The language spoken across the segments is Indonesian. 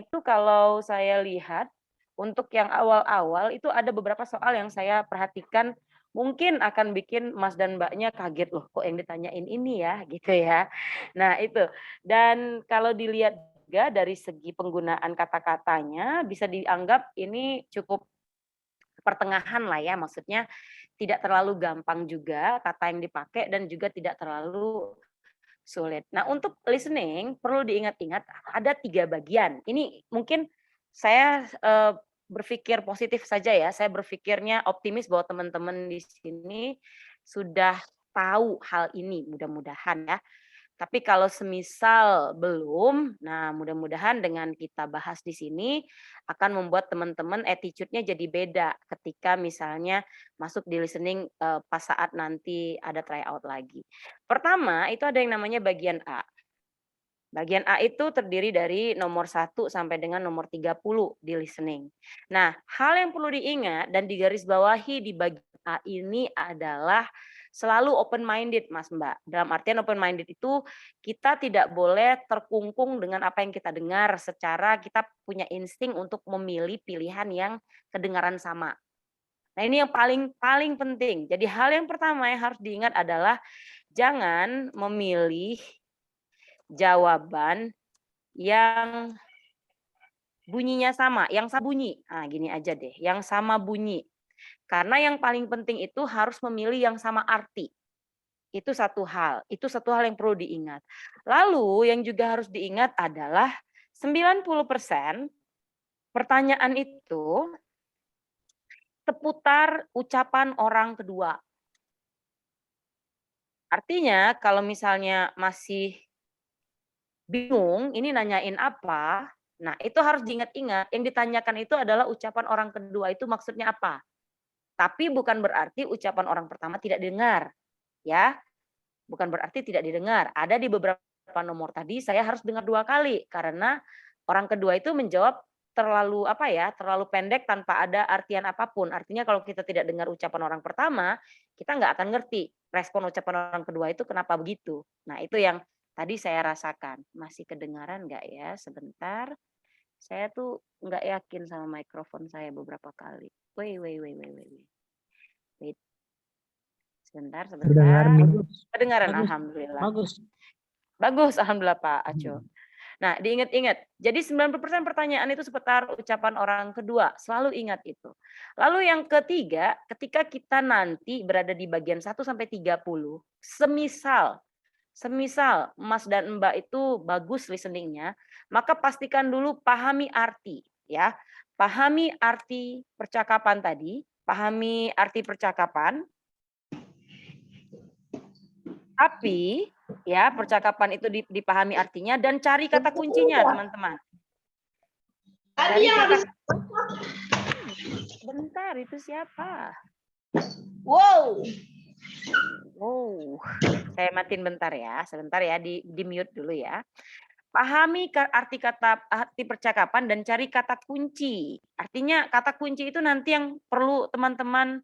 Itu kalau saya lihat, untuk yang awal-awal itu ada beberapa soal yang saya perhatikan, mungkin akan bikin Mas dan Mbaknya kaget, "Loh kok yang ditanyain ini ya?" Gitu ya. Nah itu, dan kalau dilihat juga dari segi penggunaan kata-katanya, bisa dianggap ini cukup pertengahan lah ya, maksudnya tidak terlalu gampang juga kata yang dipakai dan juga tidak terlalu sulit. Nah, untuk listening perlu diingat-ingat ada 3 bagian. Ini mungkin saya, berpikir positif saja ya, saya berpikirnya optimis bahwa teman-teman di sini sudah tahu hal ini mudah-mudahan ya. Tapi kalau semisal belum, nah mudah-mudahan dengan kita bahas di sini akan membuat teman-teman attitude-nya jadi beda ketika misalnya masuk di listening, pas saat nanti ada tryout lagi. Pertama, itu ada yang namanya bagian A. Bagian A itu terdiri dari nomor 1 sampai dengan nomor 30 di listening. Nah, hal yang perlu diingat dan digarisbawahi di bagian A ini adalah selalu open minded, Mas, Mbak. Dalam artian open minded itu kita tidak boleh terkungkung dengan apa yang kita dengar secara kita punya insting untuk memilih pilihan yang kedengaran sama. Nah, ini yang paling paling penting. Jadi hal yang pertama yang harus diingat adalah jangan memilih jawaban yang bunyinya sama, yang sama bunyi. Ah, gini aja deh, yang sama bunyi. Karena yang paling penting itu harus memilih yang sama arti. Itu satu hal yang perlu diingat. Lalu yang juga harus diingat adalah 90% pertanyaan itu seputar ucapan orang kedua. Artinya kalau misalnya masih bingung ini nanyain apa, nah itu harus diingat-ingat yang ditanyakan itu adalah ucapan orang kedua itu maksudnya apa. Tapi bukan berarti ucapan orang pertama tidak didengar, ya. Bukan berarti tidak didengar. Ada di beberapa nomor tadi saya harus dengar 2 kali karena orang kedua itu menjawab terlalu apa ya, terlalu pendek tanpa ada artian apapun. Artinya kalau kita tidak dengar ucapan orang pertama, kita nggak akan ngerti respon ucapan orang kedua itu kenapa begitu. Nah, itu yang tadi saya rasakan. Masih kedengaran nggak ya? Sebentar. Saya tuh nggak yakin sama mikrofon saya beberapa kali. Wait. Wait, sebentar Terdengar sebentar. nih. Kedengaran Bagus, alhamdulillah. bagus. Bagus alhamdulillah Pak Aco. Hmm. Nah diingat-ingat, jadi 90% pertanyaan itu seputar ucapan orang kedua, selalu ingat itu. Lalu yang ketiga, ketika kita nanti berada di bagian 1 sampai 30, semisal semisal Mas dan Mbak itu bagus listening-nya, maka pastikan dulu pahami arti ya. Pahami arti percakapan tadi, pahami arti percakapan, tapi ya percakapan itu dipahami artinya dan cari kata kuncinya teman-teman. Tadi Cari yang kata habis. bentar itu siapa? Wow. Oh, saya matiin bentar ya, sebentar ya di mute dulu ya. Pahami arti kata arti percakapan dan cari kata kunci. Artinya kata kunci itu nanti yang perlu teman-teman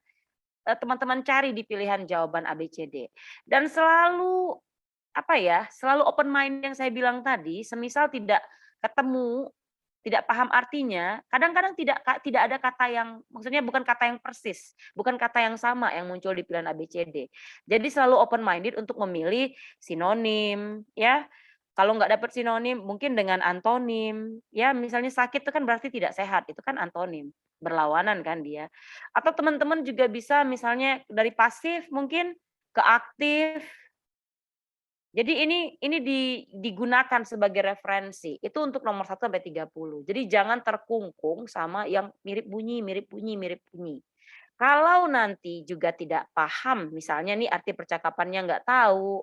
cari di pilihan jawaban A, B, C, D. Dan selalu apa ya, selalu open mind yang saya bilang tadi, semisal tidak ketemu, tidak paham artinya, kadang-kadang tidak ada kata yang maksudnya bukan kata yang persis, bukan kata yang sama yang muncul di pilihan A, B, C, D. Jadi selalu open minded untuk memilih sinonim, ya. Kalau nggak dapat sinonim, mungkin dengan antonim, ya misalnya sakit itu kan berarti tidak sehat, itu kan antonim, berlawanan kan dia. Atau teman-teman juga bisa misalnya dari pasif mungkin ke aktif, jadi ini digunakan sebagai referensi, itu untuk nomor 1 sampai 30. Jadi jangan terkungkung sama yang mirip bunyi mirip bunyi mirip bunyi. Kalau nanti juga tidak paham, misalnya nih arti percakapannya nggak tahu,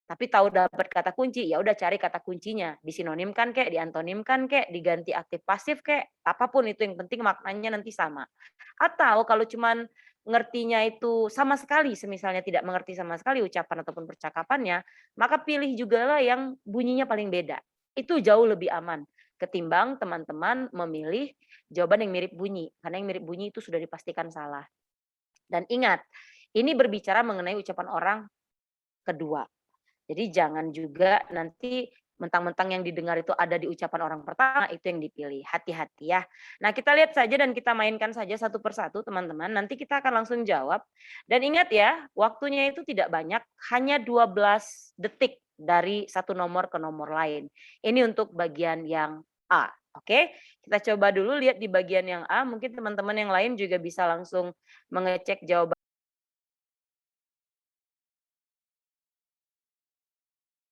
tapi tahu dapat kata kunci, ya udah cari kata kuncinya, disinonimkan kek, diantonimkan kek, diganti aktif pasif kek, apapun itu yang penting maknanya nanti sama. Atau kalau cuman ngertinya itu sama sekali, semisalnya tidak mengerti sama sekali ucapan ataupun percakapannya, maka pilih jugalah yang bunyinya paling beda. Itu jauh lebih aman ketimbang teman-teman memilih jawaban yang mirip bunyi, karena yang mirip bunyi itu sudah dipastikan salah. Dan ingat, ini berbicara mengenai ucapan orang kedua. Jadi jangan juga nanti mentang-mentang yang didengar itu ada di ucapan orang pertama, itu yang dipilih. Hati-hati ya. Nah, kita lihat saja dan kita mainkan saja satu persatu teman-teman. Nanti kita akan langsung jawab. Dan ingat ya, waktunya itu tidak banyak, hanya 12 detik dari satu nomor ke nomor lain. Ini untuk bagian yang A. Oke, kita coba dulu lihat di bagian yang A. Mungkin teman-teman yang lain juga bisa langsung mengecek jawaban